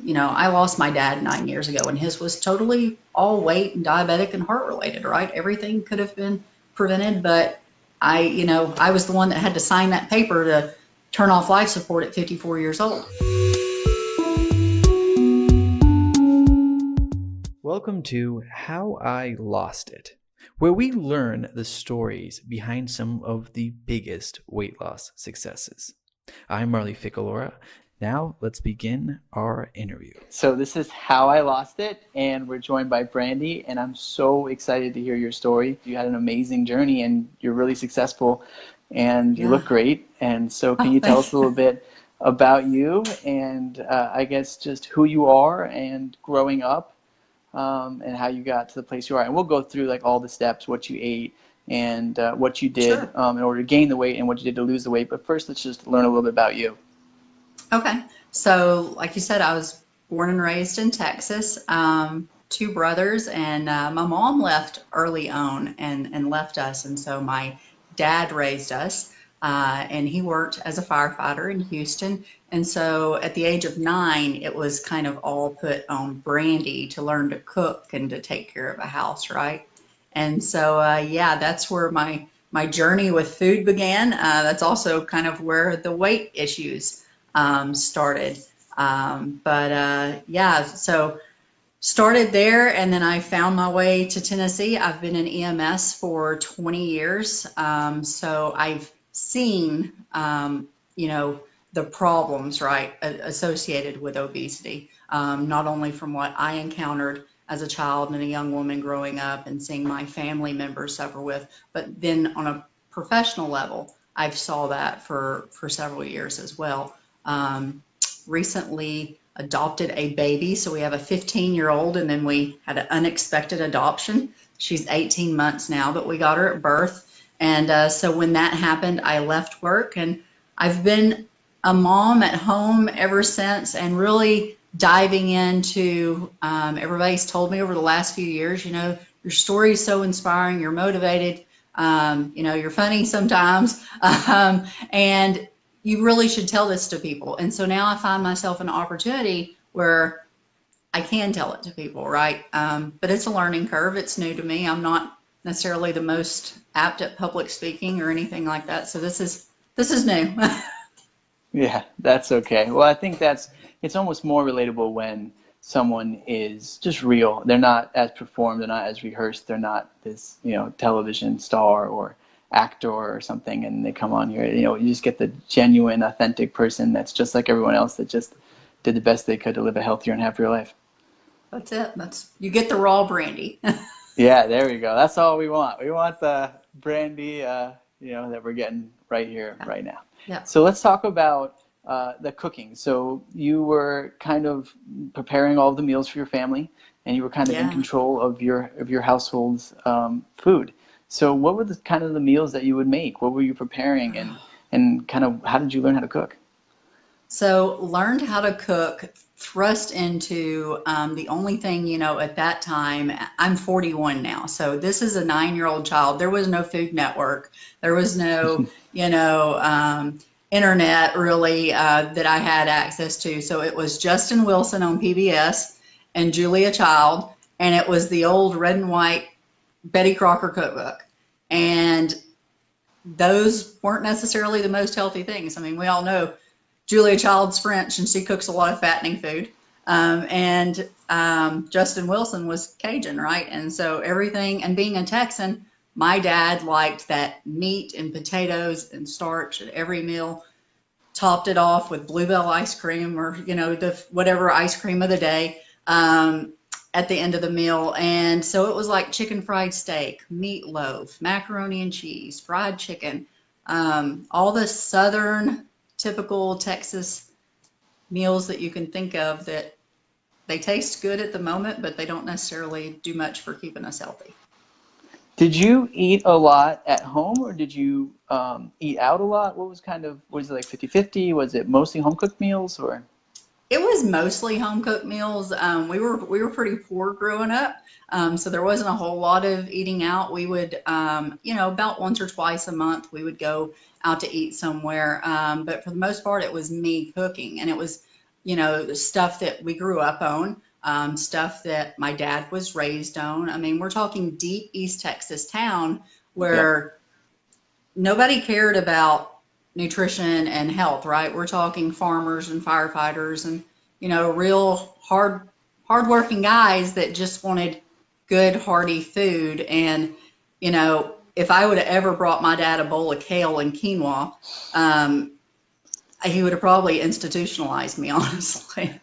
I lost my dad 9 years ago, and his was totally all weight and diabetic and heart related, right? Everything could have been prevented, but I was the one that had to sign that paper to turn off life support at 54 years old. Welcome to How I Lost It, where we learn the stories behind some of the biggest weight loss successes. I'm Marley Ficalora. Now let's begin our interview. So this is How I Lost It, and we're joined by Brandi, and I'm so excited to hear your story. You had an amazing journey, and you're really successful, and you look great. And so can you tell us a little bit about you and I guess just who you are and growing up and how you got to the place you are? And we'll go through like all the steps, what you ate and what you did in order to gain the weight and what you did to lose the weight. But first, let's just learn a little bit about you. Okay. So, like you said, I was born and raised in Texas, two brothers, and my mom left early on and left us. And so my dad raised us, and he worked as a firefighter in Houston. And so at the age of 9, it was kind of all put on Brandi to learn to cook and to take care of a house, right? And so, that's where my journey with food began. That's also kind of where the weight issues started. So started there, and then I found my way to Tennessee. I've been in EMS for 20 years. So I've seen, the problems, right, associated with obesity, not only from what I encountered as a child and a young woman growing up and seeing my family members suffer with, but then on a professional level, I've saw that for several years as well. Recently adopted a baby. So we have a 15-year-old, and then we had an unexpected adoption. She's 18 months now, but we got her at birth. And so when that happened, I left work, and I've been a mom at home ever since, and really diving into, everybody's told me over the last few years, your story is so inspiring, you're motivated, you're funny sometimes, and you really should tell this to people. And so now I find myself in an opportunity where I can tell it to people, right? But it's a learning curve. It's new to me. I'm not necessarily the most apt at public speaking or anything like that. So this is new. Yeah, that's okay. Well, I think it's almost more relatable when someone is just real. They're not as performed, they're not as rehearsed, they're not this, television star or actor or something, and they come on here, you just get the genuine, authentic person that's just like everyone else that just did the best they could to live a healthier and happier life. That's it. You get the raw Brandi. Yeah, there we go. That's all we want. We want the Brandi, that we're getting right here, right now. Yeah. So let's talk about the cooking. So you were kind of preparing all the meals for your family, and you were kind of in control of your household's food. So what were the kind of the meals that you would make? What were you preparing, and kind of how did you learn how to cook? So learned how to cook, thrust into the only thing, at that time, I'm 41 now. So this is a 9-year-old child. There was no Food Network. There was no, internet really that I had access to. So it was Justin Wilson on PBS and Julia Child, and it was the old red and white Betty Crocker cookbook. And those weren't necessarily the most healthy things. I mean, we all know Julia Child's French, and she cooks a lot of fattening food. Justin Wilson was Cajun, right? And so everything, and being a Texan, my dad liked that meat and potatoes and starch at every meal, topped it off with Bluebell ice cream or, the whatever ice cream of the day. At the end of the meal. And so it was like chicken fried steak, meatloaf, macaroni and cheese, fried chicken, all the Southern typical Texas meals that you can think of that they taste good at the moment, but they don't necessarily do much for keeping us healthy. Did you eat a lot at home, or did you eat out a lot? Was it like 50-50? Was it mostly home cooked meals, or? It was mostly home cooked meals. We were pretty poor growing up, so there wasn't a whole lot of eating out. We would, about once or twice a month, we would go out to eat somewhere. But for the most part, it was me cooking, and it was stuff that we grew up on, stuff that my dad was raised on. I mean, we're talking deep East Texas town Yep. where nobody cared about nutrition and health, right? We're talking farmers and firefighters and, real hardworking guys that just wanted good, hearty food. And, if I would have ever brought my dad a bowl of kale and quinoa, he would have probably institutionalized me, honestly.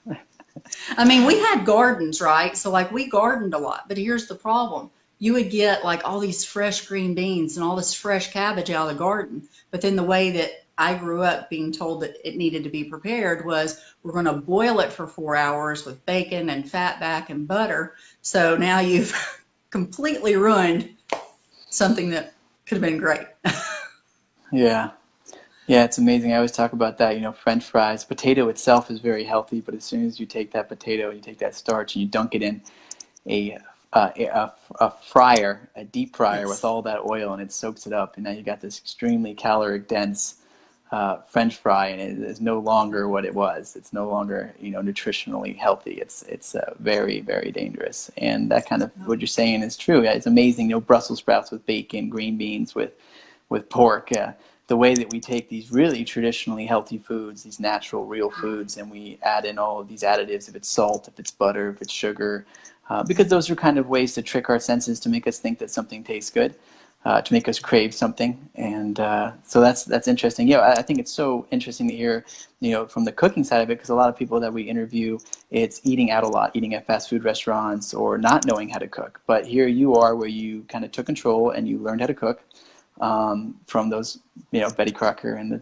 I mean, we had gardens, right? So like we gardened a lot, but here's the problem. You would get like all these fresh green beans and all this fresh cabbage out of the garden. But then the way that I grew up being told that it needed to be prepared was we're going to boil it for 4 hours with bacon and fat back and butter. So now you've completely ruined something that could have been great. Yeah. Yeah, it's amazing. I always talk about that, French fries. Potato itself is very healthy, but as soon as you take that potato, you take that starch and you dunk it in a a fryer, a deep fryer with Yes. all that oil, and it soaks it up, and now you got this extremely caloric dense French fry, and it is no longer what it was. It's no longer nutritionally healthy. It's very, very dangerous, and that kind of what you're saying is true. Yeah, it's amazing. Brussels sprouts with bacon, green beans with pork. The way that we take these really traditionally healthy foods, these natural, real foods, and we add in all of these additives, if it's salt, if it's butter, if it's sugar, because those are kind of ways to trick our senses to make us think that something tastes good, to make us crave something. And so that's interesting. Yeah, I think it's so interesting to hear, from the cooking side of it, because a lot of people that we interview, it's eating out a lot, eating at fast food restaurants or not knowing how to cook. But here you are where you kind of took control and you learned how to cook. From those, Betty Crocker and the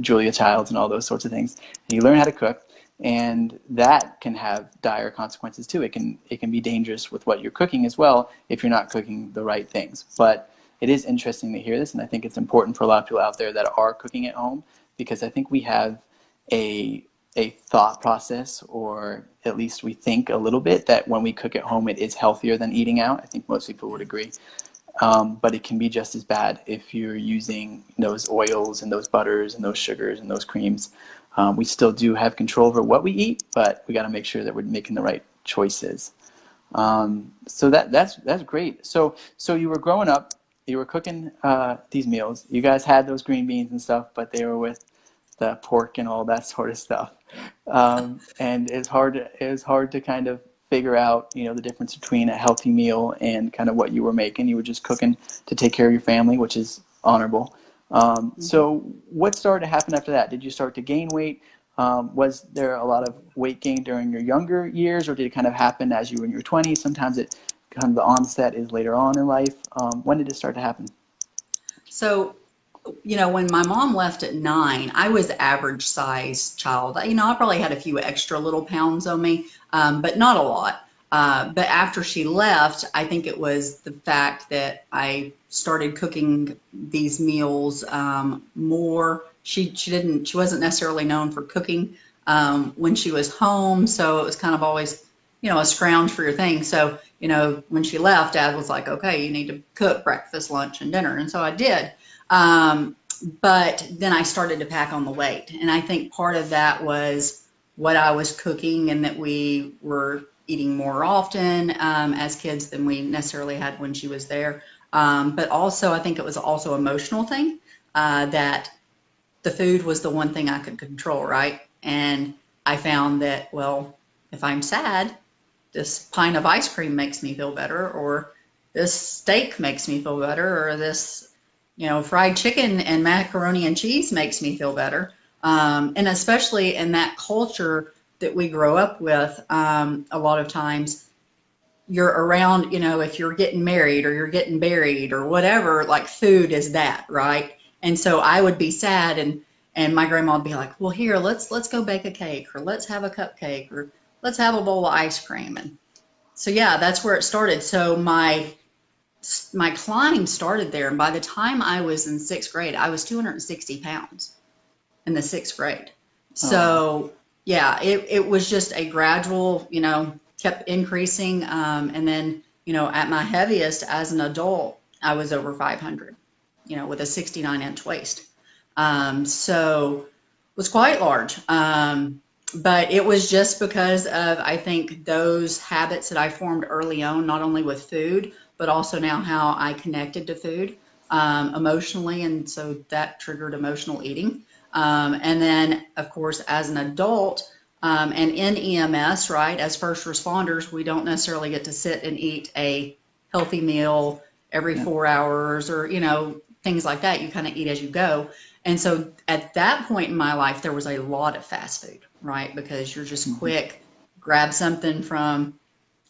Julia Childs and all those sorts of things. And you learn how to cook, and that can have dire consequences too. It can be dangerous with what you're cooking as well if you're not cooking the right things. But it is interesting to hear this, and I think it's important for a lot of people out there that are cooking at home, because I think we have a thought process, or at least we think a little bit, that when we cook at home it is healthier than eating out. I think most people would agree. But it can be just as bad if you're using those oils and those butters and those sugars and those creams. We still do have control over what we eat, but we got to make sure that we're making the right choices. So that's great. So you were growing up, you were cooking these meals. You guys had those green beans and stuff, but they were with the pork and all that sort of stuff. And it's hard to kind of figure out, the difference between a healthy meal and kind of what you were making. You were just cooking to take care of your family, which is honorable. So what started to happen after that? Did you start to gain weight? Was there a lot of weight gain during your younger years, or did it kind of happen as you were in your 20s? Sometimes it kind of the onset is later on in life. When did it start to happen? So, when my mom left at 9, I was average size child. I probably had a few extra little pounds on me, but not a lot. But after she left, I think it was the fact that I started cooking these meals more. She wasn't necessarily known for cooking when she was home, so it was kind of always, a scrounge for your thing. So, when she left, Dad was like, okay, you need to cook breakfast, lunch, and dinner. And so I did. But then I started to pack on the weight. And I think part of that was what I was cooking, and that we were eating more often as kids than we necessarily had when she was there. But also, I think it was also an emotional thing, that the food was the one thing I could control, right? And I found that, well, if I'm sad, this pint of ice cream makes me feel better, or this steak makes me feel better, or this, fried chicken and macaroni and cheese makes me feel better. And especially in that culture that we grow up with, a lot of times you're around, if you're getting married or you're getting buried or whatever, like food is that, right? And so I would be sad, and my grandma would be like, well, here, let's go bake a cake, or let's have a cupcake, or let's have a bowl of ice cream. And so, yeah, that's where it started. So my climb started there. And by the time I was in 6th grade, I was 260 pounds in the 6th grade. So, yeah, it was just a gradual, kept increasing. And then, at my heaviest as an adult, I was over 500, with a 69-inch waist. So it was quite large. But it was just because of, I think, those habits that I formed early on, not only with food, but also now how I connected to food emotionally. And so that triggered emotional eating. And then, of course, as an adult and in EMS, right, as first responders, we don't necessarily get to sit and eat a healthy meal every Yeah. 4 hours or, things like that. You kind of eat as you go. And so at that point in my life, there was a lot of fast food, right? Because you're just Mhm. quick, grab something from,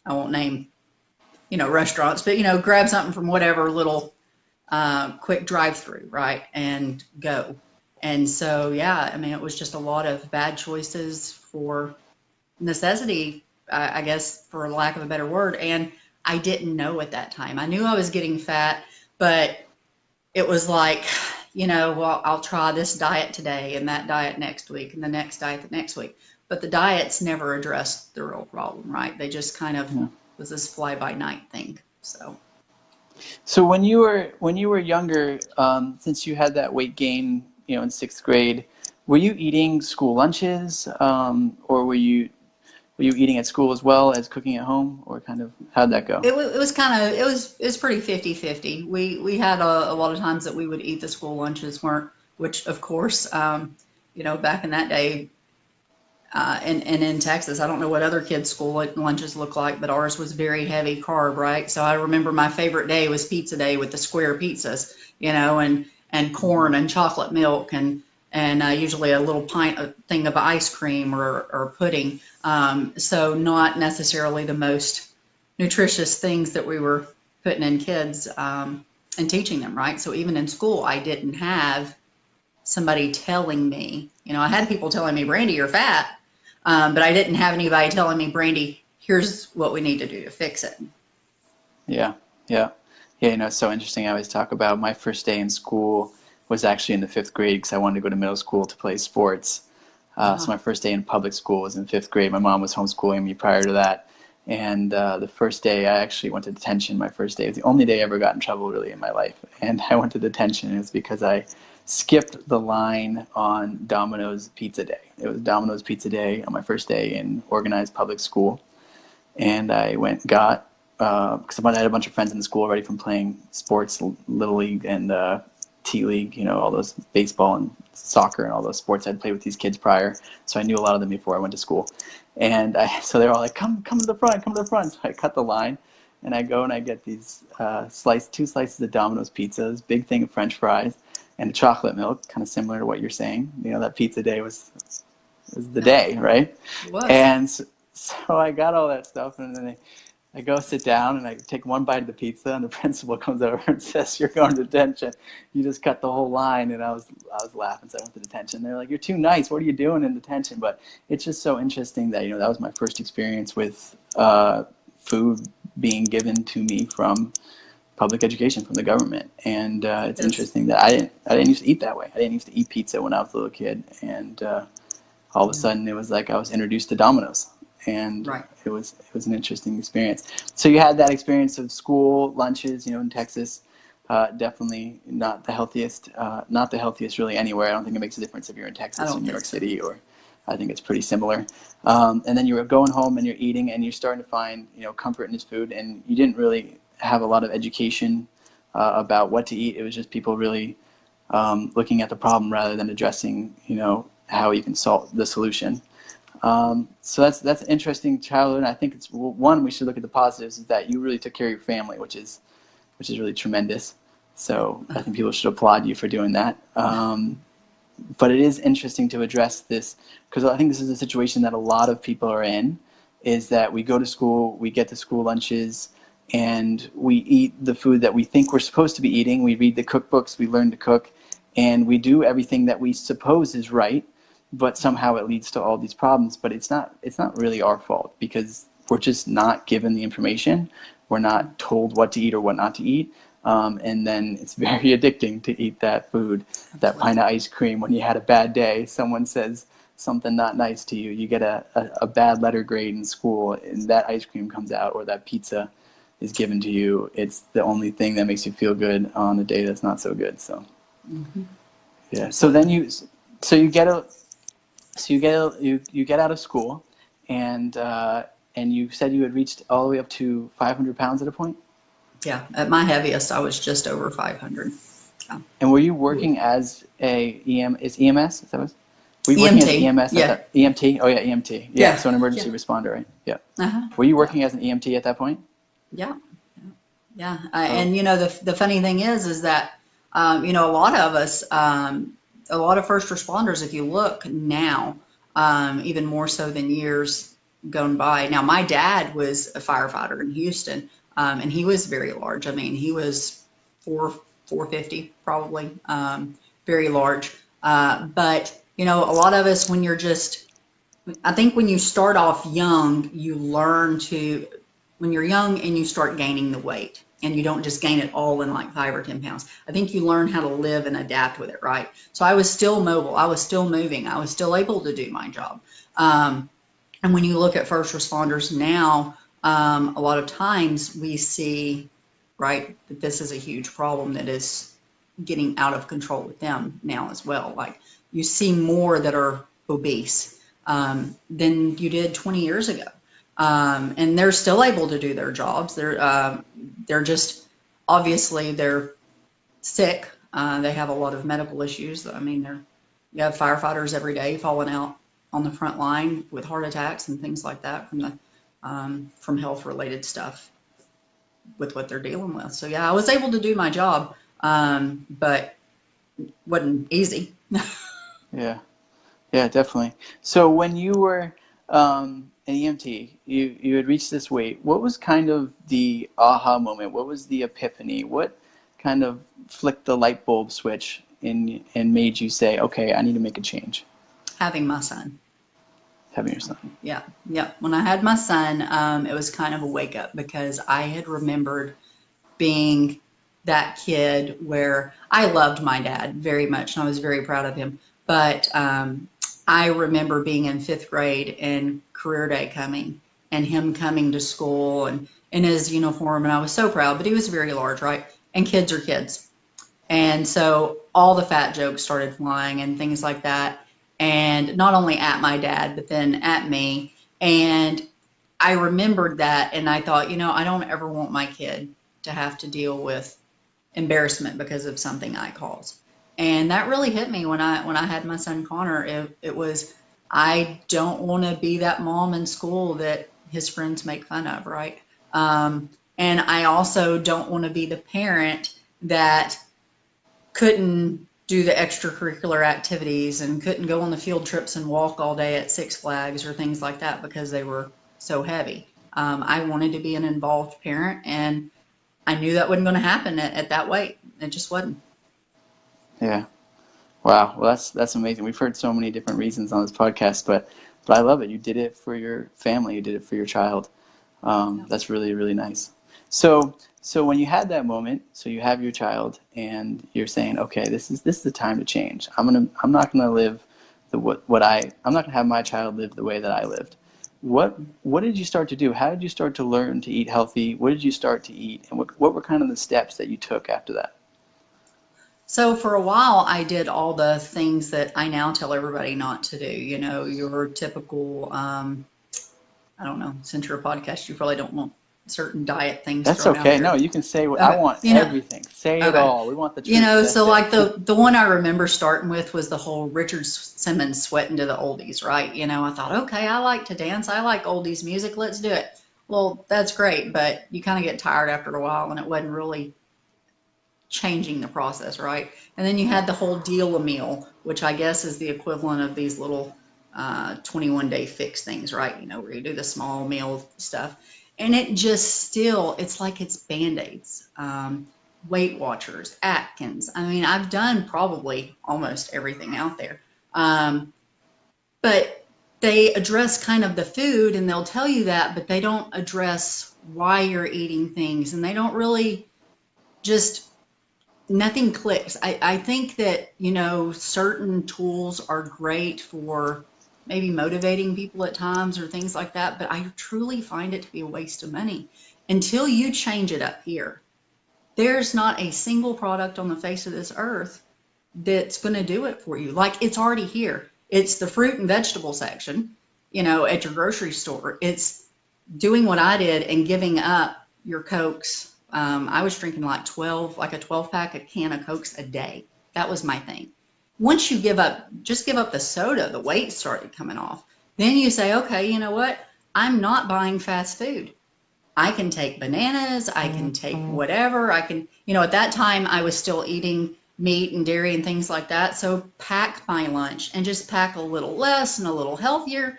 I won't name, restaurants, but, grab something from whatever little quick drive through, right? And go. And so, yeah, I mean, it was just a lot of bad choices for necessity, I guess, for lack of a better word. And I didn't know at that time. I knew I was getting fat, but it was like, well, I'll try this diet today and that diet next week and the next diet the next week. But the diets never addressed the real problem, right? They just kind of Yeah. was this fly by night thing. So, So when you were younger, since you had that weight gain, in sixth grade, were you eating school lunches, or were you eating at school as well as cooking at home, or kind of how'd that go? it was kind of it was pretty 50-50. We had a lot of times that we would eat the school lunches weren't, which of course, back in that day, and in Texas, I don't know what other kids' school lunches look like, but ours was very heavy carb, right? So I remember my favorite day was pizza day with the square pizzas, and Mhm. corn and chocolate milk and usually a little pint a thing of ice cream or pudding. So not necessarily the most nutritious things that we were putting in kids and teaching them, right? So even in school, I didn't have somebody telling me, I had people telling me, Brandi, you're fat. But I didn't have anybody telling me, Brandi, here's what we need to do to fix it. Yeah, yeah, yeah. It's so interesting. I always talk about my first day in school was actually in the fifth grade because I wanted to go to middle school to play sports. So Uh, my first day in public school was in fifth grade. My mom was homeschooling me prior to that, and the first day I actually went to detention. My first day it was the only day I ever got in trouble really in my life, and I went to detention. It was because I skipped the line on Domino's Pizza Day. It was Domino's Pizza Day on my first day in organized public school, and I went and got because I had a bunch of friends in the school already from playing sports, little league and T League, all those baseball and soccer and all those sports I'd played with these kids prior. So I knew a lot of them before I went to school. And so they're all like, come to the front, come to the front. So I cut the line and I go and I get these two slices of Domino's pizza, this big thing of French fries, and a chocolate milk, kind of similar to what you're saying. That pizza day was the yeah, day, right? it was. And so I got all that stuff, and then I go sit down and I take one bite of the pizza, and the principal comes over and says, "You're going to detention. You just cut the whole line." And I was laughing, so I went to detention. They're like, "You're too nice. What are you doing in detention?" But it's just so interesting that that was my first experience with food being given to me from public education from the government, and it's Yes. interesting that I didn't used to eat that way. I didn't used to eat pizza when I was a little kid, and all of a Yeah. sudden it was like I was introduced to Domino's, and Right. it was an interesting experience. So you had that experience of school lunches, in Texas. Definitely not the healthiest really anywhere. I don't think it makes a difference if you're in I Texas or don't New think York so. City, or I think it's pretty similar. And then you were going home and you're eating and you're starting to find comfort in this food, and you didn't really have a lot of education about what to eat. It was just people really looking at the problem rather than addressing how you can solve the solution. So that's an interesting childhood. And I think it's one we should look at the positives is that you really took care of your family, which is really tremendous. So I think people should applaud you for doing that. But it is interesting to address this because I think this is a situation that a lot of people are in, is that we go to school, we get the school lunches, and we eat the food that we think we're supposed to be eating. We read the cookbooks, we learn to cook, and we do everything that we suppose is right, but somehow it leads to all these problems. But it's not really our fault because we're just not given the information. We're not told what to eat or what not to eat. And then it's very addicting to eat that food, that pint Absolutely. of ice cream. When you had a bad day, someone says something not nice to you, you get a bad letter grade in school, and that ice cream comes out or that pizza is given to you. It's the only thing that makes you feel good on a day that's not so good. So Hmm. yeah. So then Absolutely. you get So you get out of school, and you said you had reached all the way up to 500 pounds at a point. Yeah, at my heaviest, I was just over 500. Yeah. And were you working as a EMS? Is that what? Were you working as EMT, EMS at yeah. that EMT? Oh yeah, EMT. Yeah, Yeah, so an emergency yeah. responder, right? Yeah. Uh-huh. Were you working as an EMT at that point? Yeah, yeah. Oh, And the funny thing is that a lot of us, a lot of first responders, if you look now, even more so than years gone by. Now, my dad was a firefighter in Houston, and he was very large. I mean, he was 450 probably, very large. But a lot of us, I think when you start off young, you learn to, when you're young and you start gaining the weight, and you don't just gain it all in like 5 or 10 pounds. I think you learn how to live and adapt with it, right? So I was still mobile. I was still moving. I was still able to do my job. And when you look at first responders now, a lot of times we see, right, that this is a huge problem that is getting out of control with them now as well. Like you see more that are obese than you did 20 years ago. And they're still able to do their jobs. They're just, obviously they're sick. They have a lot of medical issues. I mean, you have firefighters every day falling out on the front line with heart attacks and things like that from health related stuff with what they're dealing with. So yeah, I was able to do my job, but wasn't easy. yeah, yeah, definitely. So when you were an EMT, you had reached this weight. What was kind of the aha moment? What was the epiphany? What kind of flicked the light bulb switch and made you say, okay, I need to make a change? Having my son. Having your son. Yeah, yeah. When I had my son, it was kind of a wake up because I had remembered being that kid where I loved my dad very much and I was very proud of him. But I remember being in 5th grade and career day coming and him coming to school and in his uniform. And I was so proud, but he was very large, right? And kids are kids. And so all the fat jokes started flying and things like that. And not only at my dad, but then at me. And I remembered that and I thought, I don't ever want my kid to have to deal with embarrassment because of something I caused. And that really hit me when I had my son Connor. It was, I don't want to be that mom in school that his friends make fun of, right? And I also don't want to be the parent that couldn't do the extracurricular activities and couldn't go on the field trips and walk all day at Six Flags or things like that because they were so heavy. I wanted to be an involved parent, and I knew that wasn't going to happen at that weight. It just wasn't. Yeah. Wow. Well, that's amazing. We've heard so many different reasons on this podcast, but I love it. You did it for your family. You did it for your child. That's really, really nice. So when you had that moment, so you have your child and you're saying, okay, this is the time to change. I'm not gonna live I'm not gonna have my child live the way that I lived. What did you start to do? How did you start to learn to eat healthy? What did you start to eat? And what were kind of the steps that you took after that? So for a while, I did all the things that I now tell everybody not to do. Your typical, I don't know, since you're a podcast, you probably don't want certain diet things That's thrown out okay. there. No, you can say what Okay. I want. Everything. Say it Okay. all. We want the truth. So like the one I remember starting with was the whole Richard Simmons sweating to the oldies, right? I thought, okay, I like to dance. I like oldies music. Let's do it. Well, that's great, but you kind of get tired after a while, and it wasn't really changing the process, right? And then you had the whole deal a meal, which I guess is the equivalent of these little 21-day fix things, right? Where you do the small meal stuff. And it just still, it's like it's Band-Aids, Weight Watchers, Atkins. I mean, I've done probably almost everything out there. But they address kind of the food and they'll tell you that, but they don't address why you're eating things. And they don't really nothing clicks. I think that, certain tools are great for maybe motivating people at times or things like that, but I truly find it to be a waste of money. Until you change it up here, there's not a single product on the face of this earth that's going to do it for you. Like, it's already here. It's the fruit and vegetable section, at your grocery store. It's doing what I did and giving up your Cokes. I was drinking like a 12 pack, a can of Cokes a day. That was my thing. Once you just give up the soda, the weight started coming off. Then you say, okay, you know what? I'm not buying fast food. I can take bananas. I can take whatever. At that time I was still eating meat and dairy and things like that. So pack my lunch and just pack a little less and a little healthier.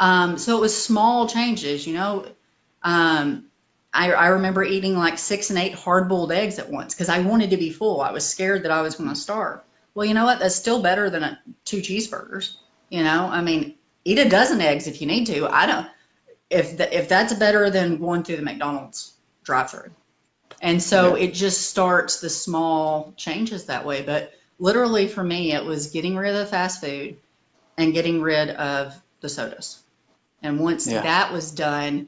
So it was small changes, I remember eating like 6 and 8 hard-boiled eggs at once because I wanted to be full. I was scared that I was going to starve. Well, you know what? That's still better than 2 cheeseburgers. Eat a dozen eggs if you need to. I don't. If that's better than going through the McDonald's drive-through. And so it just starts the small changes that way. But literally for me, it was getting rid of the fast food and getting rid of the sodas. And once that was done,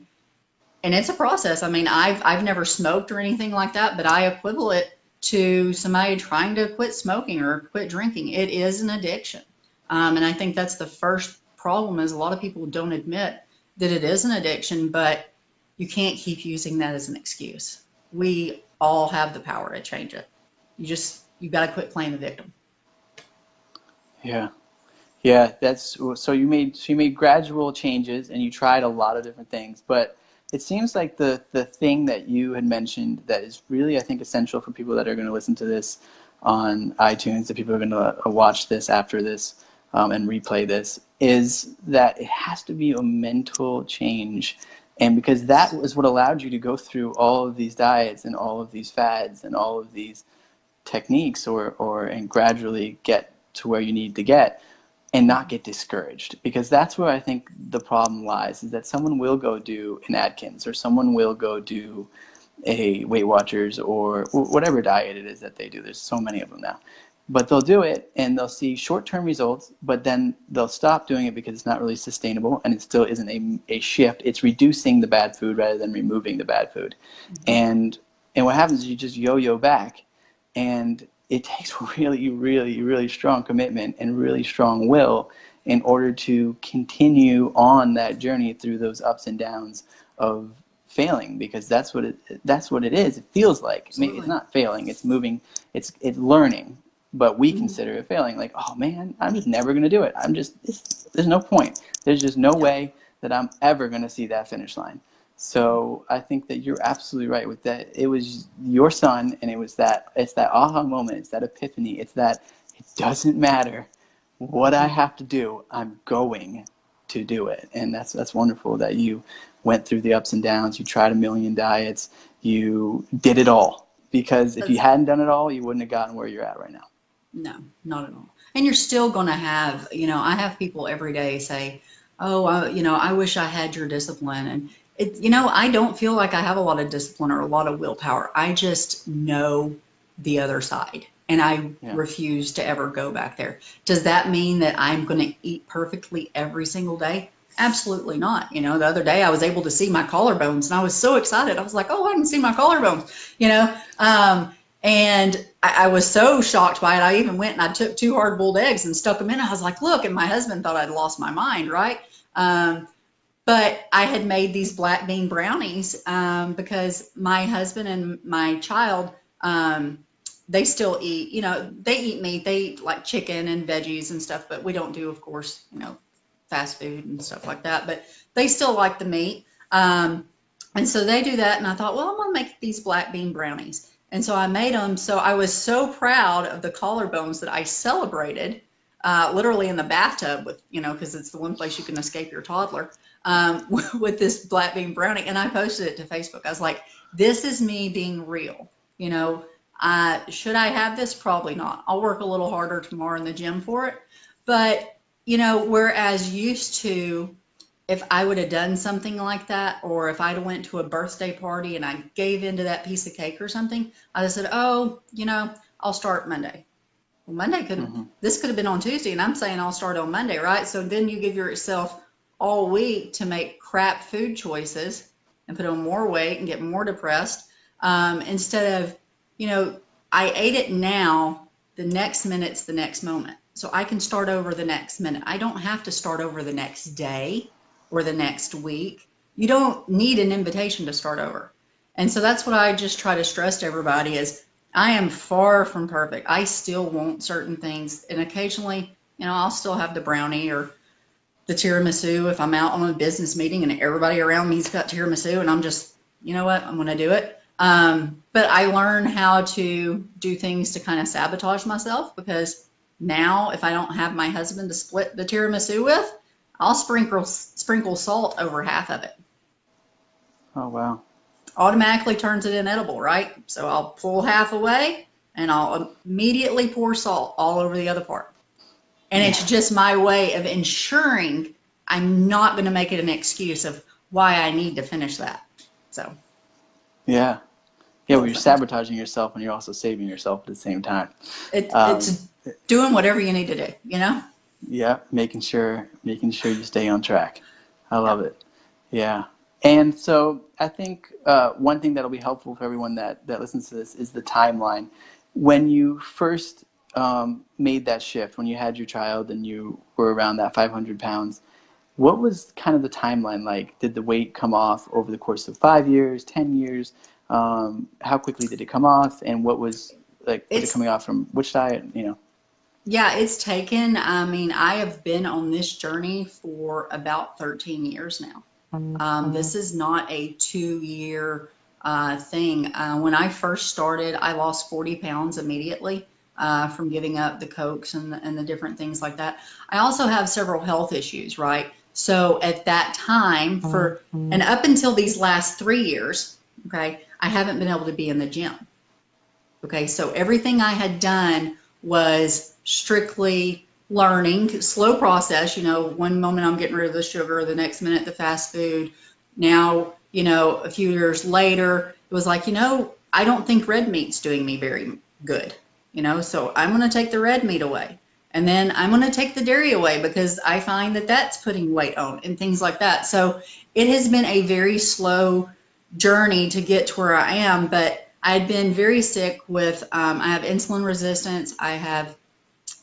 and it's a process. I mean, I've never smoked or anything like that, but I equivalent it to somebody trying to quit smoking or quit drinking. It is an addiction. And I think that's the first problem is a lot of people don't admit that it is an addiction, but you can't keep using that as an excuse. We all have the power to change it. You got to quit playing the victim. Yeah. Yeah, so you made gradual changes and you tried a lot of different things, but it seems like the thing that you had mentioned that is really, I think, essential for people that are going to listen to this on iTunes, that people are going to watch this after this and replay this, is that it has to be a mental change. And because that was what allowed you to go through all of these diets and all of these fads and all of these techniques and gradually get to where you need to get and not get discouraged. Because that's where I think the problem lies, is that someone will go do an Atkins or someone will go do a Weight Watchers or whatever diet it is that they do. There's so many of them now. But they'll do it and they'll see short-term results, but then they'll stop doing it because it's not really sustainable and it still isn't a shift. It's reducing the bad food rather than removing the bad food. And what happens is you just yo-yo back, and it takes really, really, really strong commitment and really strong will in order to continue on that journey through those ups and downs of failing, because that's what it is. It feels like. Maybe it's not failing, it's moving, it's learning. But we consider it failing, like, oh man, I'm just never going to do it. There's no point. There's just no way that I'm ever going to see that finish line. So I think that you're absolutely right with that. It was your son, and it's that aha moment. It's that epiphany. It's that it doesn't matter what I have to do. I'm going to do it. And that's wonderful that you went through the ups and downs. You tried a million diets. You did it all. Because if you hadn't done it all, you wouldn't have gotten where you're at right now. No, not at all. And you're still going to have, I have people every day say, oh, I wish I had your discipline. And I don't feel like I have a lot of discipline or a lot of willpower. I just know the other side, and I refuse to ever go back there. Does that mean that I'm going to eat perfectly every single day? Absolutely not. The other day I was able to see my collarbones and I was so excited. I was like, oh, I can see my collarbones, and I was so shocked by it. I even went and I took 2 hard-boiled eggs and stuck them in. I was like, look, and my husband thought I'd lost my mind, right? But I had made these black bean brownies because my husband and my child, they still eat, they eat meat. They eat like chicken and veggies and stuff, but we don't do, of course, fast food and stuff like that. But they still like the meat. And so they do that. And I thought, well, I'm going to make these black bean brownies. And so I made them. So I was so proud of the collarbones that I celebrated literally in the bathtub with, because it's the one place you can escape your toddler, with this black bean brownie. And I posted it to Facebook. I was like, this is me being real. Should I have this? Probably not. I'll work a little harder tomorrow in the gym for it. But, whereas used to, if I would have done something like that, or if I'd went to a birthday party and I gave into that piece of cake or something, I'd have said, oh, I'll start Monday. Well, Monday this could have been on Tuesday, and I'm saying I'll start on Monday, right? So then you give yourself all week to make crap food choices and put on more weight and get more depressed. Instead of, I ate it now, the next minute's the next moment. so I can start over the next minute. I don't have to start over the next day or the next week. You don't need an invitation to start over. And so that's what I just try to stress to everybody is I am far from perfect. I still want certain things. And occasionally, I'll still have the brownie or the tiramisu if I'm out on a business meeting and everybody around me's got tiramisu and I'm just, you know what, I'm going to do it. But I learn how to do things to kind of sabotage myself because now if I don't have my husband to split the tiramisu with, I'll sprinkle salt over half of it. Oh, wow. Automatically turns it inedible, right? So I'll pull half away and I'll immediately pour salt all over the other part. And it's just my way of ensuring I'm not going to make it an excuse of why I need to finish that. So. Yeah. Yeah, well, you're sabotaging yourself and you're also saving yourself at the same time. It's doing whatever you need to do, Yeah, making sure you stay on track. I love it. Yeah. And so I think one thing that'll be helpful for everyone that listens to this is the timeline. When you first made that shift, when you had your child and you were around that 500 pounds, what was kind of the timeline like? Did the weight come off over the course of 5 years, 10 years? How quickly did it come off? And what was was it coming off from which diet, Yeah, it's taken, I have been on this journey for about 13 years now. This is not a 2-year thing. When I first started, I lost 40 pounds immediately from giving up the Cokes and the different things like that. I also have several health issues, right? So at that time, and up until these last 3 years, okay, I haven't been able to be in the gym. Okay, so everything I had done was strictly learning, slow process, one moment I'm getting rid of the sugar, the next minute the fast food. Now, a few years later, it was like, I don't think red meat's doing me very good, so I'm going to take the red meat away. And then I'm going to take the dairy away because I find that that's putting weight on and things like that. So it has been a very slow journey to get to where I am, but I had been very sick with, I have insulin resistance. I have,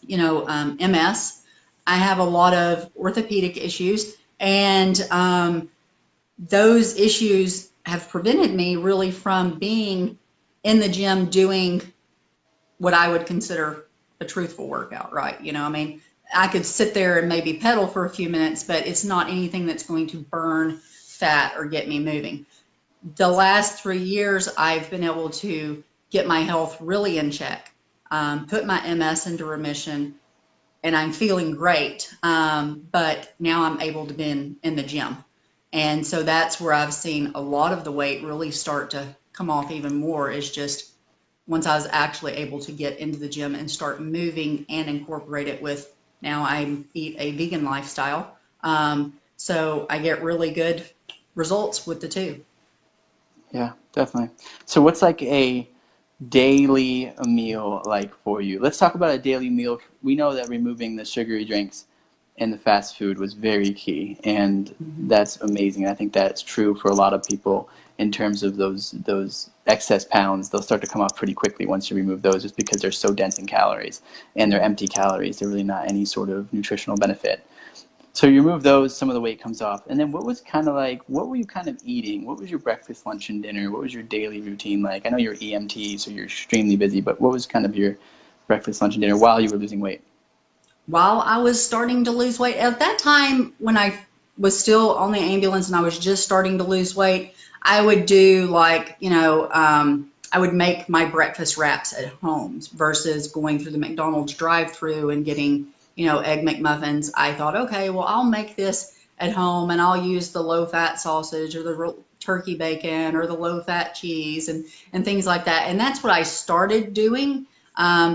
MS. I have a lot of orthopedic issues, and those issues have prevented me really from being in the gym doing what I would consider a truthful workout, right? I could sit there and maybe pedal for a few minutes, but it's not anything that's going to burn fat or get me moving. The last 3 years, I've been able to get my health really in check, put my MS into remission, and I'm feeling great. But now I'm able to be in the gym. And so that's where I've seen a lot of the weight really start to come off even more, is just once I was actually able to get into the gym and start moving and incorporate it with, now I eat a vegan lifestyle. So I get really good results with the two. Yeah, definitely. So what's like a daily meal like for you? Let's talk about a daily meal. We know that removing the sugary drinks and the fast food was very key, and that's amazing. I think that's true for a lot of people in terms of those excess pounds. They'll start to come off pretty quickly once you remove those, just because they're so dense in calories and they're empty calories. They're really not any sort of nutritional benefit. So you remove those, some of the weight comes off. And then what were you kind of eating? What was your breakfast, lunch, and dinner? What was your daily routine like? I know you're EMT, so you're extremely busy, but what was kind of your breakfast, lunch, and dinner while you were losing weight? While I was starting to lose weight, at that time when I was still on the ambulance and I was just starting to lose weight, I would do I would make my breakfast wraps at home versus going through the McDonald's drive-through and getting Egg McMuffins. I thought, okay, well, I'll make this at home and I'll use the low-fat sausage or the turkey bacon or the low-fat cheese and things like that. And that's what I started doing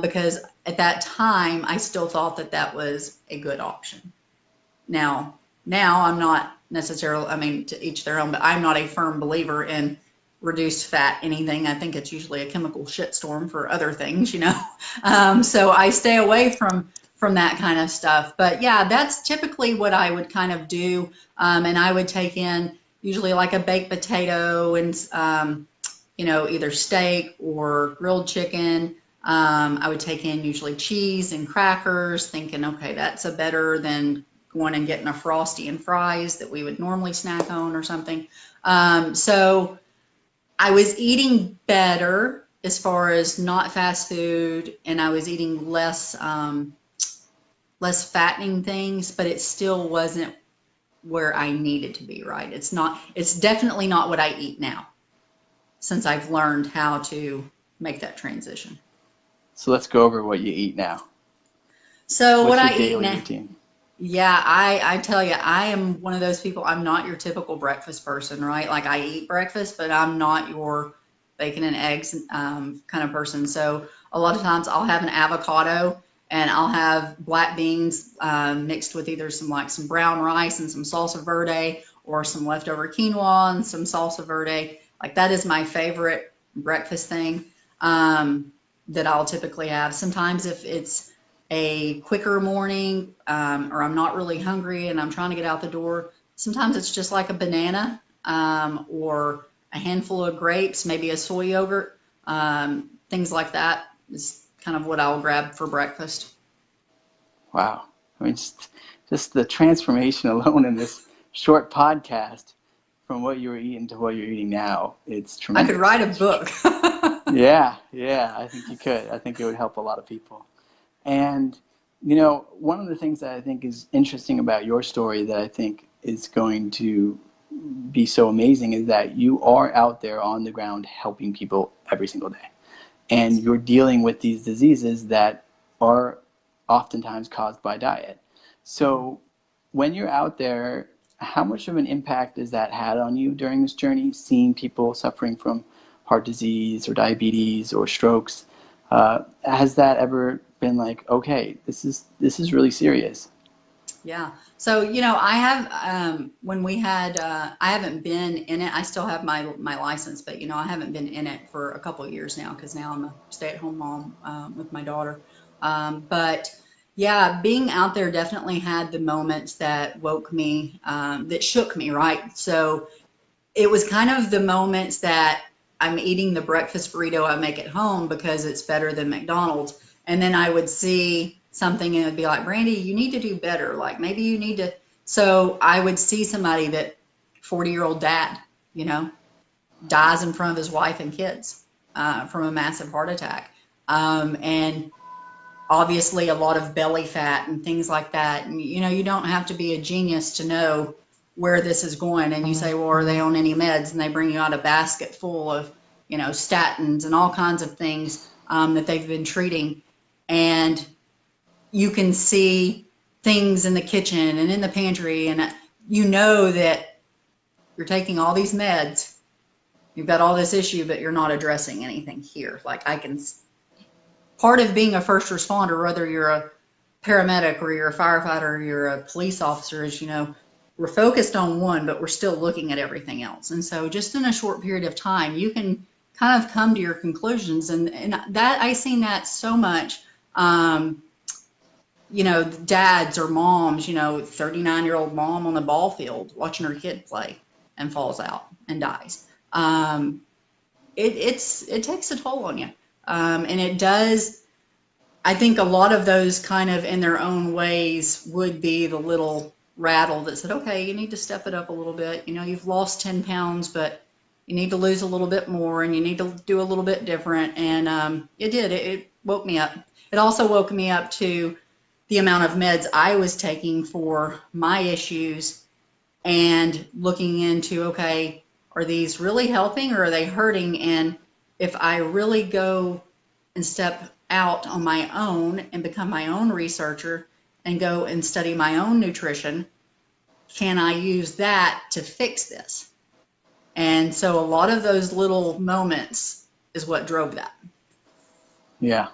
because at that time, I still thought that was a good option. Now I'm not necessarily, to each their own, but I'm not a firm believer in reduced fat anything. I think it's usually a chemical shitstorm for other things, so I stay away from that kind of stuff. But yeah, that's typically what I would kind of do. And I would take in usually like a baked potato and, either steak or grilled chicken. I would take in usually cheese and crackers, thinking, okay, that's a better than going and getting a Frosty and fries that we would normally snack on or something. So I was eating better as far as not fast food, and I was eating less fattening things, but it still wasn't where I needed to be, right? It's definitely not what I eat now since I've learned how to make that transition. So let's go over what you eat now. So What's what your I eat daily now, routine? yeah, I tell you, I am one of those people. I'm not your typical breakfast person, right? Like I eat breakfast, but I'm not your bacon and eggs kind of person. So a lot of times I'll have an avocado and I'll have black beans mixed with either some brown rice and some salsa verde or some leftover quinoa and some salsa verde. Like that is my favorite breakfast thing that I'll typically have. Sometimes if it's a quicker morning or I'm not really hungry and I'm trying to get out the door, sometimes it's just like a banana or a handful of grapes, maybe a soy yogurt, things like that is kind of what I'll grab for breakfast. Wow. I mean, just the transformation alone in this short podcast from what you were eating to what you're eating now, it's I tremendous. could write a book. Yeah, I think you could. I think it would help a lot of people. And, you know, one of the things that I think is interesting about your story that I think is going to be so amazing is that you are out there on the ground helping people every single day. And you're dealing with these diseases that are oftentimes caused by diet. So when you're out there, how much of an impact has that had on you during this journey, seeing people suffering from heart disease or diabetes or strokes? Has that ever been like, okay, this is really serious? Yeah. So, you know, I have, when we had, I haven't been in it. I still have my license, but, you know, I haven't been in it for a couple of years now because now I'm a stay-at-home mom with my daughter. But yeah, being out there definitely had the moments that woke me, that shook me, right? So it was kind of the moments that I'm eating the breakfast burrito I make at home because it's better than McDonald's. And then I would see something and it would be like, Brandi, you need to do better. Like maybe you need to. So I would see somebody that 40-year-old dad, you know, dies in front of his wife and kids from a massive heart attack. And obviously a lot of belly fat and things like that. And, you know, you don't have to be a genius to know where this is going. And you say, well, are they on any meds? And they bring you out a basket full of, you know, statins and all kinds of things that they've been treating. And you can see things in the kitchen and in the pantry. And you know that you're taking all these meds. You've got all this issue, but you're not addressing anything here. Like part of being a first responder, whether you're a paramedic or you're a firefighter or you're a police officer, is, you know, we're focused on one, but we're still looking at everything else. And so just in a short period of time, you can kind of come to your conclusions. And that I seen that so much, you know, dads or moms, you know, 39-year-old mom on the ball field watching her kid play and falls out and dies. It takes a toll on you. And it does, I think a lot of those kind of in their own ways would be the little rattle that said, okay, you need to step it up a little bit. You know, you've lost 10 pounds, but you need to lose a little bit more and you need to do a little bit different. And it did, it woke me up. It also woke me up to the amount of meds I was taking for my issues and looking into, okay, are these really helping or are they hurting? And if I really go and step out on my own and become my own researcher and go and study my own nutrition, can I use that to fix this? And so a lot of those little moments is what drove that. Yeah,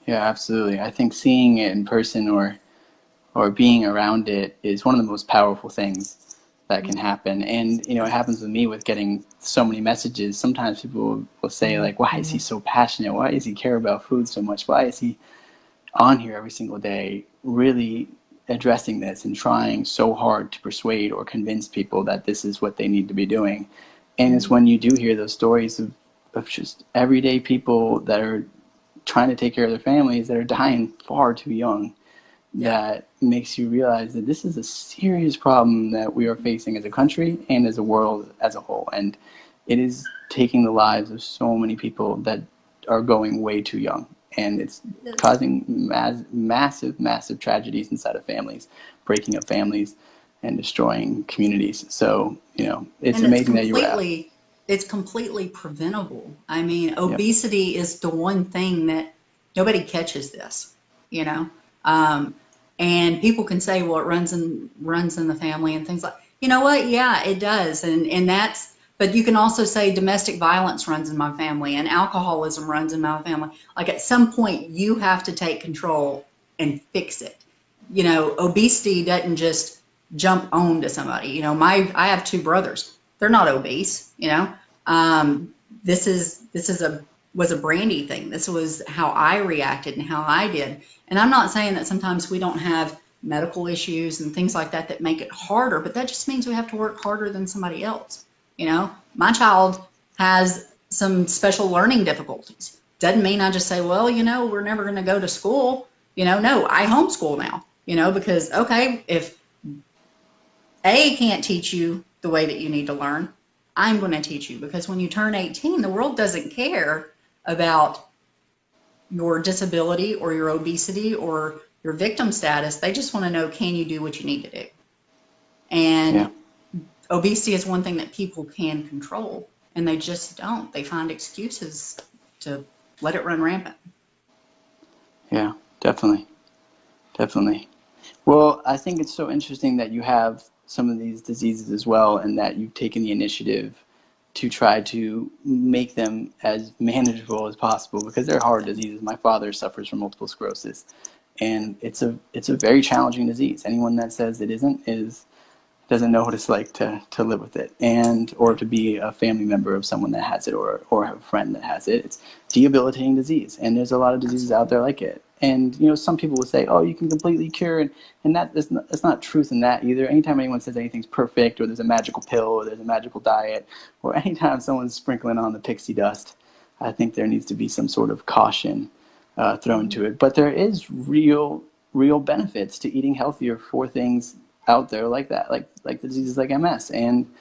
absolutely. I think seeing it in person or being around it is one of the most powerful things that can happen. And, you know, it happens with me with getting so many messages. Sometimes people will say, like, why is he so passionate? Why does he care about food so much? Why is he on here every single day really addressing this and trying so hard to persuade or convince people that this is what they need to be doing? And it's when you do hear those stories of just everyday people that are trying to take care of their families that are dying far too young, that makes you realize that this is a serious problem that we are facing as a country and as a world as a whole. And it is taking the lives of so many people that are going way too young. And it's causing massive tragedies inside of families, breaking up families and destroying communities. So, it's amazing that you were out. It's completely preventable. I mean, obesity is the one thing that nobody catches this, and people can say, well, it runs in the family and things like, you know what? Yeah, it does. And that's, but you can also say domestic violence runs in my family and alcoholism runs in my family. Like at some point you have to take control and fix it. Obesity doesn't just jump on to somebody. I have two brothers. They're not obese, This was a Brandi thing. This was how I reacted and how I did. And I'm not saying that sometimes we don't have medical issues and things like that make it harder, but that just means we have to work harder than somebody else. My child has some special learning difficulties. Doesn't mean I just say, well, we're never going to go to school. No, I homeschool now, because, okay, if A can't teach you the way that you need to learn, I'm going to teach you, because when you turn 18, the world doesn't care about your disability or your obesity or your victim status. They just want to know, can you do what you need to do? And obesity is one thing that people can control, and they just don't. They find excuses to let it run rampant. Yeah, definitely. Well, I think it's so interesting that you have some of these diseases as well, and that you've taken the initiative to try to make them as manageable as possible, because they're hard diseases. My father suffers from multiple sclerosis, and it's a very challenging disease. Anyone that says it doesn't know what it's like to live with it, or to be a family member of someone that has it, or a friend that has it. It's a debilitating disease, and there's a lot of diseases out there like it. And some people would say, oh, you can completely cure, and that's not truth in that either. Anytime anyone says anything's perfect, or there's a magical pill, or there's a magical diet, or anytime someone's sprinkling on the pixie dust, I think there needs to be some sort of caution thrown to it. But there is real benefits to eating healthier for things out there like that, like diseases like MS. And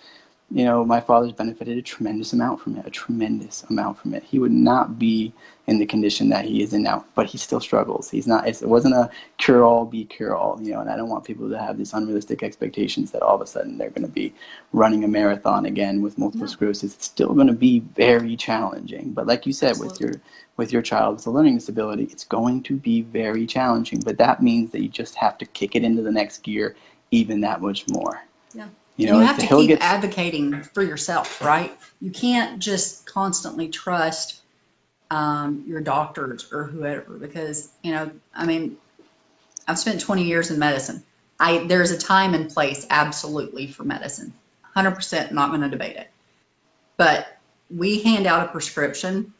my father's benefited a tremendous amount from it. He would not be in the condition that he is in now, but he still struggles. It wasn't a cure-all, be cure-all, and I don't want people to have these unrealistic expectations that all of a sudden they're going to be running a marathon again with multiple sclerosis. It's still going to be very challenging. But like you said, with your child with a learning disability, it's going to be very challenging. But that means that you just have to kick it into the next gear even that much more. Yeah. You have to keep advocating for yourself, right? You can't just constantly trust your doctors or whoever, because, I've spent 20 years in medicine. There's a time and place absolutely for medicine. 100% not going to debate it. But we hand out a prescription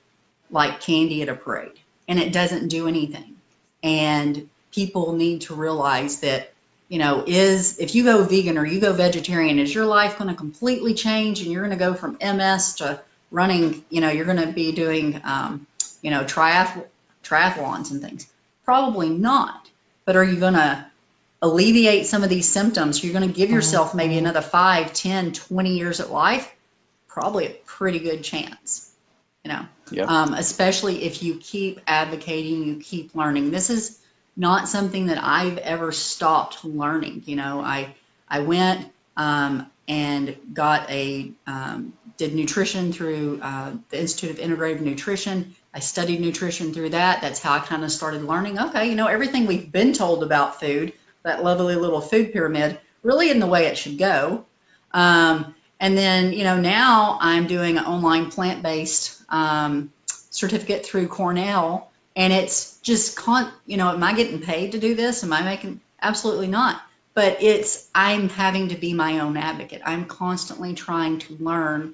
like candy at a parade, and it doesn't do anything. And people need to realize that, if you go vegan or you go vegetarian, is your life going to completely change and you're going to go from MS to running, you're going to be doing, triathlons and things? Probably not. But are you going to alleviate some of these symptoms? You're going to give yourself maybe another 5, 10, 20 years of life? Probably a pretty good chance, especially if you keep advocating, you keep learning. This is not something that I've ever stopped learning. I went and got did nutrition through the Institute of Integrative Nutrition. I studied nutrition through that. That's how I kind of started learning, okay, everything we've been told about food, that lovely little food pyramid, really in the way it should go. And then, now I'm doing an online plant-based certificate through Cornell. And it's just, am I getting paid to do this? Am I making? Absolutely not. But I'm having to be my own advocate. I'm constantly trying to learn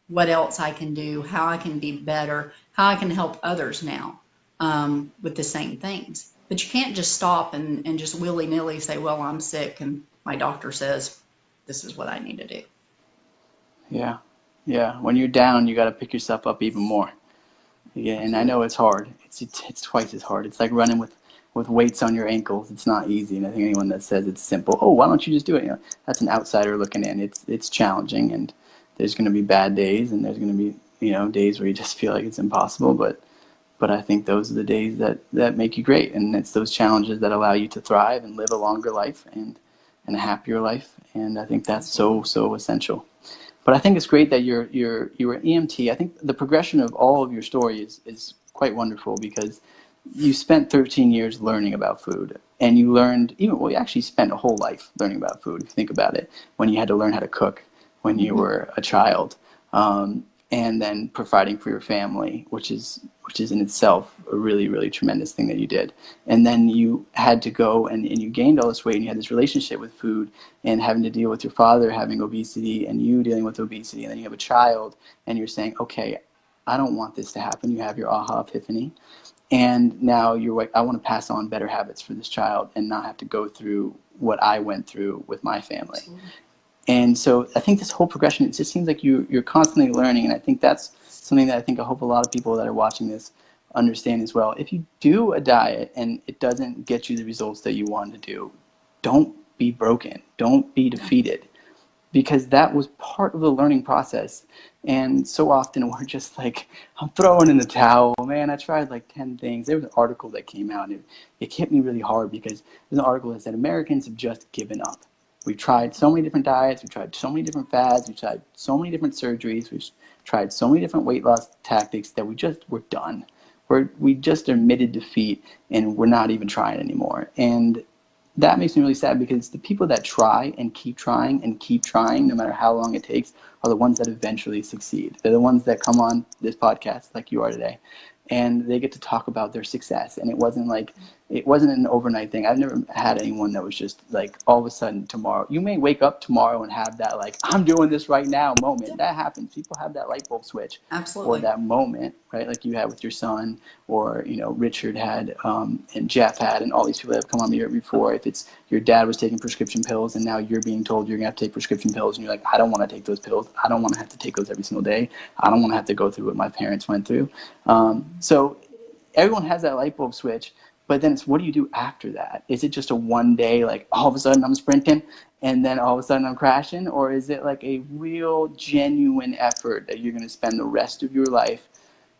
what else I can do, how I can be better, how I can help others now with the same things. But you can't just stop and just willy-nilly say, well, I'm sick and my doctor says this is what I need to do. Yeah. When you're down, you got to pick yourself up even more. Yeah, and I know it's hard. It's twice as hard. It's like running with weights on your ankles. It's not easy. And I think anyone that says it's simple, oh, why don't you just do it? That's an outsider looking in. It's challenging, and there's going to be bad days, and there's going to be days where you just feel like it's impossible. But I think those are the days that make you great, and it's those challenges that allow you to thrive and live a longer life and a happier life. And I think that's so essential. But I think it's great that you were an EMT. I think the progression of all of your story is quite wonderful, because you spent 13 years learning about food, and you learned you actually spent a whole life learning about food, if you think about it, when you had to learn how to cook when you were a child, and then providing for your family, which is in itself a really tremendous thing that you did. And then you had to go and you gained all this weight, and you had this relationship with food, and having to deal with your father having obesity and you dealing with obesity, and then you have a child, and you're saying, okay, I don't want this to happen. You have your aha epiphany. And now you're like, I want to pass on better habits for this child and not have to go through what I went through with my family. And so I think this whole progression, it just seems like you're constantly learning. And I think that's something that I hope a lot of people that are watching this understand as well. If you do a diet and it doesn't get you the results that you want to do, don't be broken. Don't be defeated, because that was part of the learning process. And so often we're just like, I'm throwing in the towel, man. I tried like 10 things. There was an article that came out, and it hit me really hard, because there's an article that said Americans have just given up. We've tried so many different diets. We've tried so many different fads. We've tried so many different surgeries. We've tried so many different weight loss tactics that we're done. We just admitted defeat, and we're not even trying anymore. And that makes me really sad, because the people that try and keep trying and keep trying, no matter how long it takes, are the ones that eventually succeed. They're the ones that come on this podcast like you are today, and they get to talk about their success. And it wasn't an overnight thing. I've never had anyone that was just like, all of a sudden tomorrow. You may wake up tomorrow and have that like, I'm doing this right now moment. That happens. People have that light bulb switch. Absolutely. Or that moment, right? Like you had with your son, or Richard had, and Jeff had, and all these people that have come on here before. If it's your dad was taking prescription pills, and now you're being told you're gonna have to take prescription pills, and you're like, I don't want to take those pills. I don't want to have to take those every single day. I don't want to have to go through what my parents went through. So everyone has that light bulb switch. But then it's, what do you do after that? Is it just a one day, like all of a sudden I'm sprinting and then all of a sudden I'm crashing? Or is it like a real genuine effort that you're going to spend the rest of your life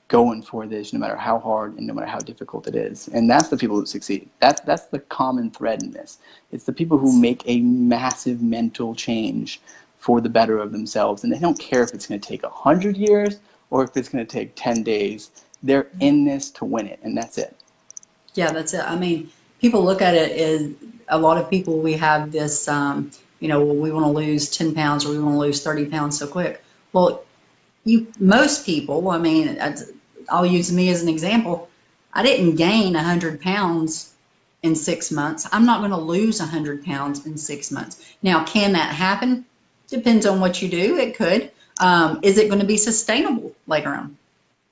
going for this, no matter how hard and no matter how difficult it is? And that's the people who succeed. That's the common thread in this. It's the people who make a massive mental change for the better of themselves. And they don't care if it's going to take 100 years or if it's going to take 10 days. They're in this to win it, and that's it. Yeah, that's it. I mean, people look at it as, a lot of people, we have this, well, we want to lose 10 pounds or we want to lose 30 pounds so quick. Well, most people, I mean, I'll use me as an example. I didn't gain 100 pounds in 6 months. I'm not going to lose 100 pounds in 6 months. Now, can that happen? Depends on what you do. It could. Is it going to be sustainable later on?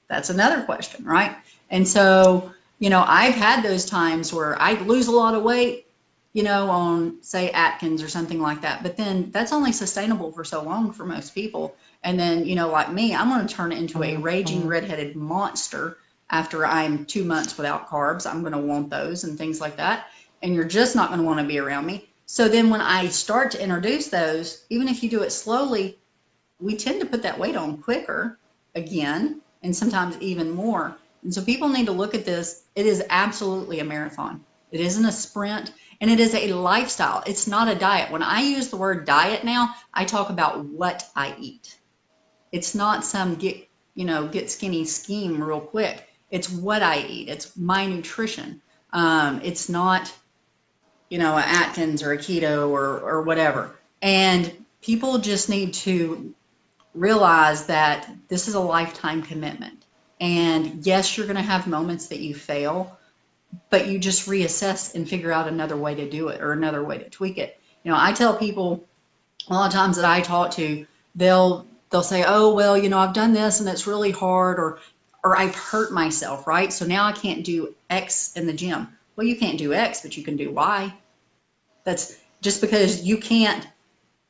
That's another question, right? And so, I've had those times where I lose a lot of weight, on, say, Atkins or something like that. But then that's only sustainable for so long for most people. And then, like me, I'm going to turn it into a raging redheaded monster after I'm 2 months without carbs. I'm going to want those and things like that. And you're just not going to want to be around me. So then when I start to introduce those, even if you do it slowly, we tend to put that weight on quicker again, and sometimes even more. And so people need to look at this. It is absolutely a marathon. It isn't a sprint, and it is a lifestyle. It's not a diet. When I use the word diet now, I talk about what I eat. It's not some get skinny scheme real quick. It's what I eat. It's my nutrition. It's not, an Atkins or a keto or whatever. And people just need to realize that this is a lifetime commitment. And yes, you're going to have moments that you fail, but you just reassess and figure out another way to do it or another way to tweak it. I tell people a lot of times that I talk to, they'll say, oh, well, I've done this and it's really hard, or I've hurt myself, right? So now I can't do X in the gym. Well, you can't do X, but you can do Y. That's just because you can't,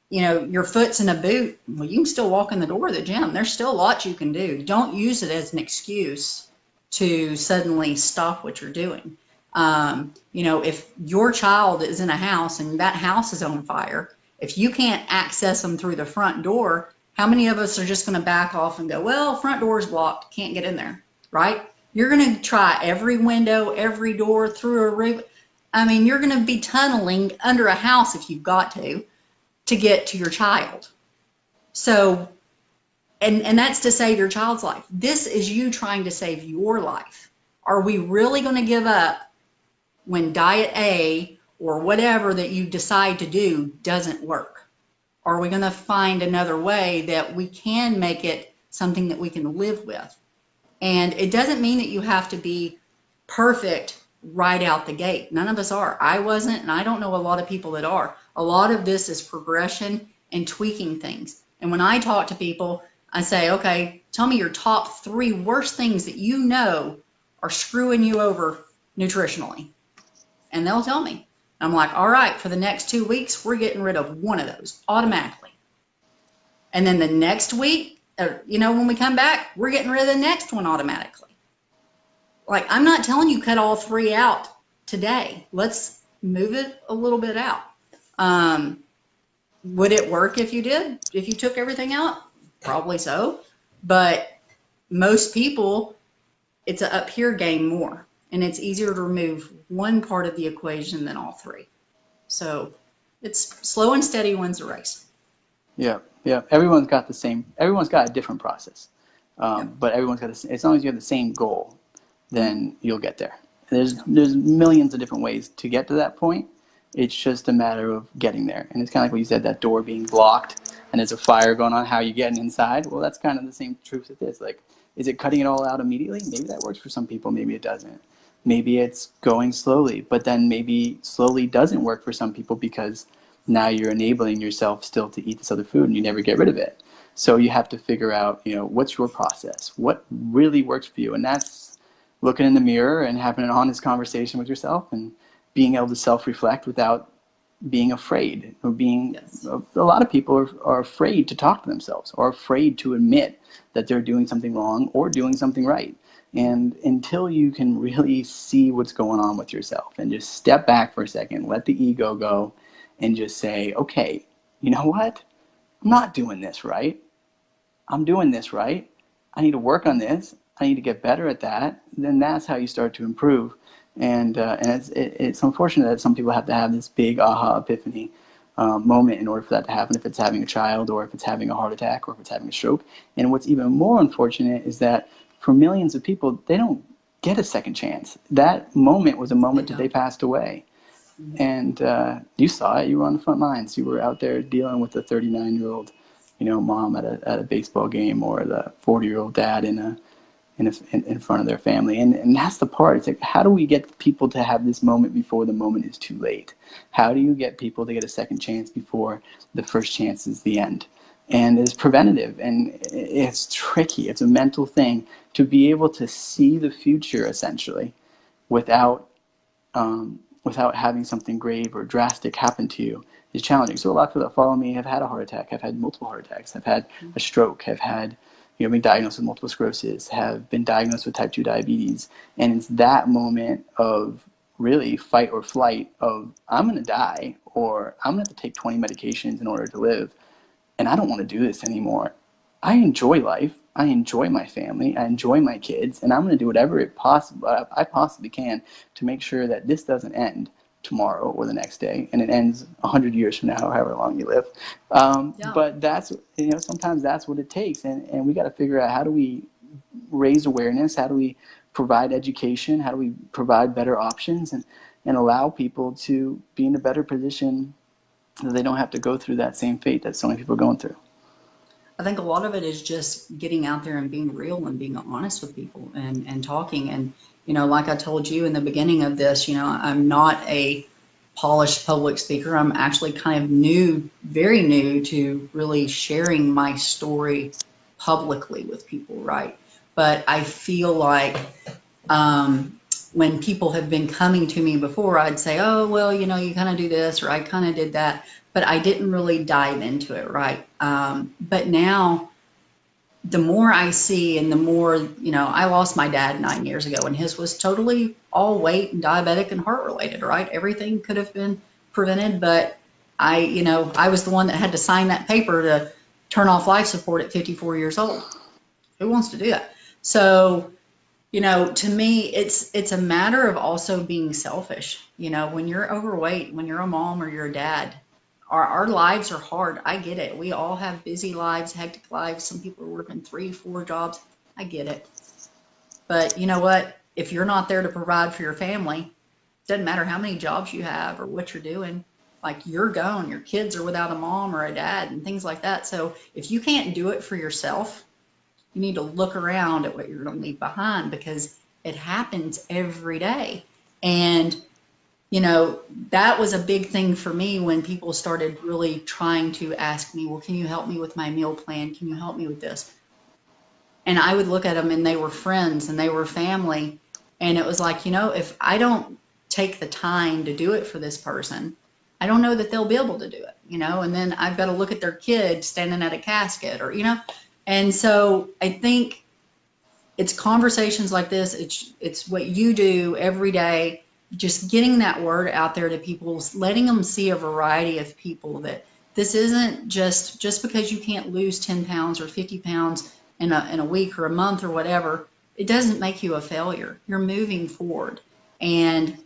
your foot's in a boot. Well, you can still walk in the door of the gym. There's still lots you can do. Don't use it as an excuse to suddenly stop what you're doing. You know, if your child is in a house and that house is on fire, if you can't access them through the front door, how many of us are just going to back off and go, well, front door is locked, can't get in there, right? You're going to try every window, every door, through a roof. I mean, you're going to be tunneling under a house if you've got to get to your child. So, and that's to save your child's life. This is you trying to save your life. Are we really going to give up when diet A or whatever that you decide to do doesn't work? Are we going to find another way that we can make it something that we can live with? And it doesn't mean that you have to be perfect right out the gate. None of us are. I wasn't, and I don't know a lot of people that are. A lot of this is progression and tweaking things. And when I talk to people, I say, okay, tell me your top 3 worst things that you know are screwing you over nutritionally. And they'll tell me. I'm like, all right, for the next 2 weeks, we're getting rid of one of those automatically. And then the next week, you know, when we come back, we're getting rid of the next one automatically. Like, I'm not telling you cut all 3 out today. Let's move it a little bit out. Would it work if you did? If you took everything out? Probably so. But most people, it's an up here game more. And it's easier to remove one part of the equation than all 3. So it's slow and steady wins the race. Yeah, yeah. Everyone's got a different process. But everyone's got as long as you have the same goal, then you'll get there. There's millions of different ways to get to that point. It's just a matter of getting there. And it's kind of like what you said, that door being blocked and there's a fire going on, how you getting inside. Well, that's kind of the same truth with this. Like, is it cutting it all out immediately? Maybe that works for some people. Maybe it doesn't. Maybe it's going slowly, but then maybe slowly doesn't work for some people because now you're enabling yourself still to eat this other food and you never get rid of it. So you have to figure out, you know, what's your process? What really works for you? And that's looking in the mirror and having an honest conversation with yourself and being able to self-reflect without being afraid or being, yes. A lot of people are afraid to talk to themselves or afraid to admit that they're doing something wrong or doing something right. And until you can really see what's going on with yourself and just step back for a second, let the ego go and just say, okay, you know what? I'm not doing this right. I'm doing this right. I need to work on this. I need to get better at that. Then that's how you start to improve. And it's unfortunate that some people have to have this big aha epiphany moment in order for that to happen, if it's having a child or if it's having a heart attack or if it's having a stroke. And what's even more unfortunate is that for millions of people, they don't get a second chance. That moment was a moment that they passed away. And you saw it. You were on the front lines. You were out there dealing with the 39-year-old, you know, mom at a baseball game, or the 40-year-old dad in front of their family. And that's the part. It's like, how do we get people to have this moment before the moment is too late? How do you get people to get a second chance before the first chance is the end? And it's preventative, and it's tricky. It's a mental thing to be able to see the future, essentially, without having something grave or drastic happen to you is challenging. So a lot of people that follow me have had a heart attack, have had multiple heart attacks, have had a stroke, have had, you know, been diagnosed with multiple sclerosis, have been diagnosed with type 2 diabetes. And it's that moment of really fight or flight of, I'm going to die, or I'm going to have to take 20 medications in order to live. And I don't want to do this anymore. I enjoy life. I enjoy my family. I enjoy my kids. And I'm going to do whatever I possibly can to make sure that this doesn't end tomorrow or the next day. And it ends 100 years from now, however long you live. But that's, you know, sometimes that's what it takes. And we got to figure out, how do we raise awareness? How do we provide education? How do we provide better options and allow people to be in a better position so they don't have to go through that same fate that so many people are going through? I think a lot of it is just getting out there and being real and being honest with people and talking. And, you know, like I told you in the beginning of this, you know, I'm not a polished public speaker. I'm actually kind of new, very new to really sharing my story publicly with people, right? But I feel like when people have been coming to me before, I'd say, oh, well, you know, you kind of do this, or I kind of did that. But I didn't really dive into it, right? But now the more I see and the more, I lost my dad 9 years ago, and his was totally all weight and diabetic and heart related, right? Everything could have been prevented, but I was the one that had to sign that paper to turn off life support at 54 years old. Who wants to do that? So, to me, it's a matter of also being selfish. When you're overweight, when you're a mom or you're a dad, our lives are hard. I get it. We all have busy lives, hectic lives. Some people are working 3, 4 jobs. I get it. But you know what? If you're not there to provide for your family, it doesn't matter how many jobs you have or what you're doing. Like, you're gone. Your kids are without a mom or a dad and things like that. So if you can't do it for yourself, you need to look around at what you're going to leave behind, because it happens every day. And that was a big thing for me when people started really trying to ask me, well, can you help me with my meal plan? Can you help me with this? And I would look at them, and they were friends and they were family. And it was like, if I don't take the time to do it for this person, I don't know that they'll be able to do it, and then I've got to look at their kid standing at a casket or, and so I think it's conversations like this. It's what you do every day, just getting that word out there to people, letting them see a variety of people, that this isn't just because you can't lose 10 pounds or 50 pounds in a week or a month or whatever, it doesn't make you a failure. You're moving forward. And,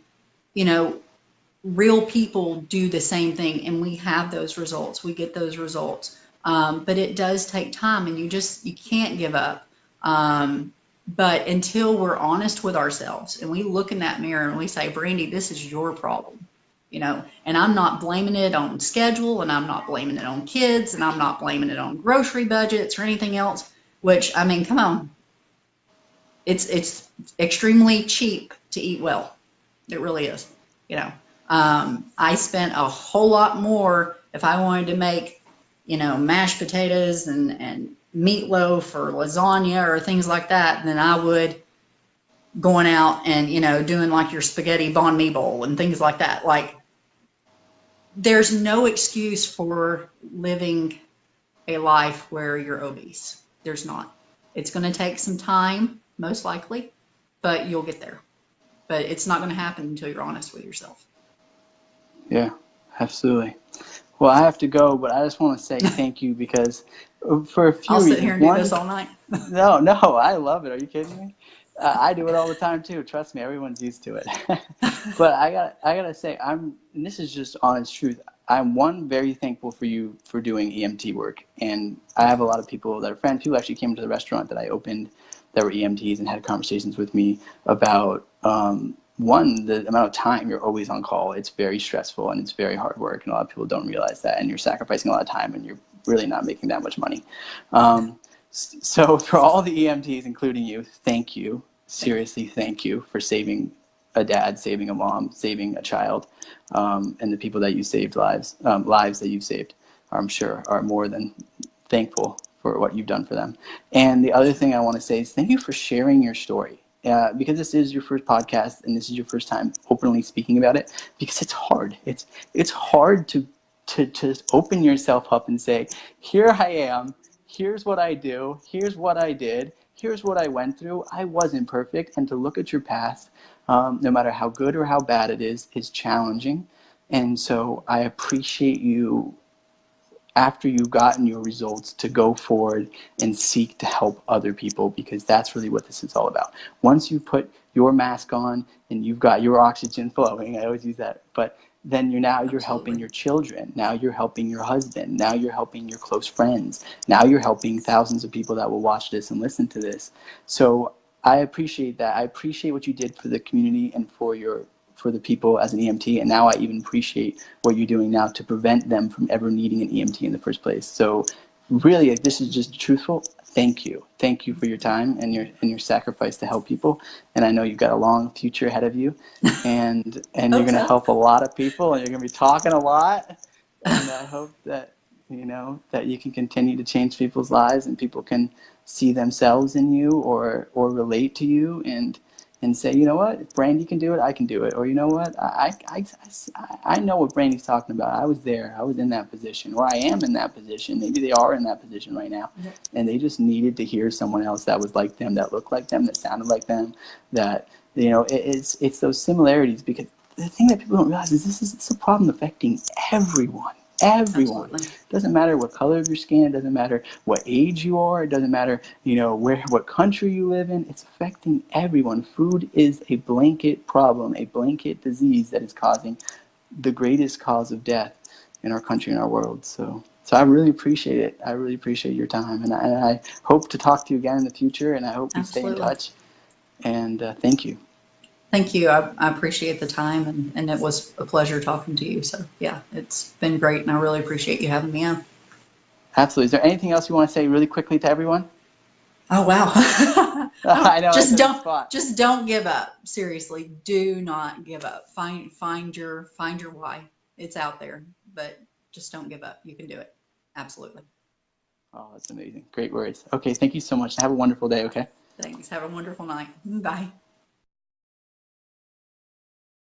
real people do the same thing, and we have those results. We get those results. But it does take time, and you can't give up. But until we're honest with ourselves and we look in that mirror and we say, Brandi, this is your problem, and I'm not blaming it on schedule, and I'm not blaming it on kids, and I'm not blaming it on grocery budgets or anything else, which, I mean, come on. It's extremely cheap to eat well. It really is. I spent a whole lot more if I wanted to make, mashed potatoes and meatloaf or lasagna or things like that than I would going out and, doing like your spaghetti banh mi bowl and things like that. Like, there's no excuse for living a life where you're obese. There's not. It's going to take some time, most likely, but you'll get there. But it's not going to happen until you're honest with yourself. Yeah, absolutely. Well, I have to go, but I just want to say thank you, because for a few I'll reasons. sit here and do this all night. No, I love it. Are you kidding me? I do it all the time too. Trust me, everyone's used to it. But I gotta say, and this is just honest truth, I'm very thankful for you for doing EMT work. And I have a lot of people that are friends. People actually came to the restaurant that I opened that were EMTs and had conversations with me about one, the amount of time you're always on call. It's very stressful and it's very hard work, and a lot of people don't realize that, and you're sacrificing a lot of time and you're really not making that much money. So for all the EMTs, including you, thank you. Seriously, thank you for saving a dad, saving a mom, saving a child, and the people that you saved lives that you've saved, I'm sure, are more than thankful for what you've done for them. And the other thing I want to say is thank you for sharing your story. Because this is your first podcast and this is your first time openly speaking about it, because it's hard. It's hard to just open yourself up and say, here I am, here's what I do, here's what I did, here's what I went through. I wasn't perfect. And to look at your past, no matter how good or how bad it is challenging. And so I appreciate you, after you've gotten your results, to go forward and seek to help other people, because that's really what this is all about. Once you put your mask on and you've got your oxygen flowing, I always use that, but then you're helping your children. Now you're helping your husband. Now you're helping your close friends. Now you're helping thousands of people that will watch this and listen to this. So I appreciate that. I appreciate what you did for the community and for the people as an EMT, and now I even appreciate what you're doing now to prevent them from ever needing an EMT in the first place. So really, if this is just truthful, thank you for your time and your sacrifice to help people. And I know you've got a long future ahead of you, and you're going to help a lot of people, and you're going to be talking a lot, and I hope that that you can continue to change people's lives, and people can see themselves in you or relate to you, and and say, you know what, if Brandi can do it, I can do it. Or, you know what, I know what Brandi's talking about. I was there. I was in that position, or I am in that position. Maybe they are in that position right now. Yeah. And they just needed to hear someone else that was like them, that looked like them, that sounded like them, that, you know, it's those similarities. Because the thing that people don't realize is this is a problem affecting everyone. Everyone. Absolutely. It doesn't matter what color of your skin. It doesn't matter what age you are. It doesn't matter, you know, what country you live in. It's affecting everyone. Food is a blanket problem, a blanket disease that is causing the greatest cause of death in our country and our world. So I really appreciate it. I really appreciate your time, and I hope to talk to you again in the future. And I hope we stay in Absolutely. touch. And thank you. Thank you. I appreciate the time, and it was a pleasure talking to you. So yeah, it's been great, and I really appreciate you having me on. Absolutely. Is there anything else you want to say really quickly to everyone? Oh wow. Oh, I know, it's on the spot. just don't give up. Seriously, do not give up. Find your why. It's out there, but just don't give up. You can do it. Absolutely. Oh, that's amazing. Great words. Okay, thank you so much. Have a wonderful day, okay? Thanks. Have a wonderful night. Bye.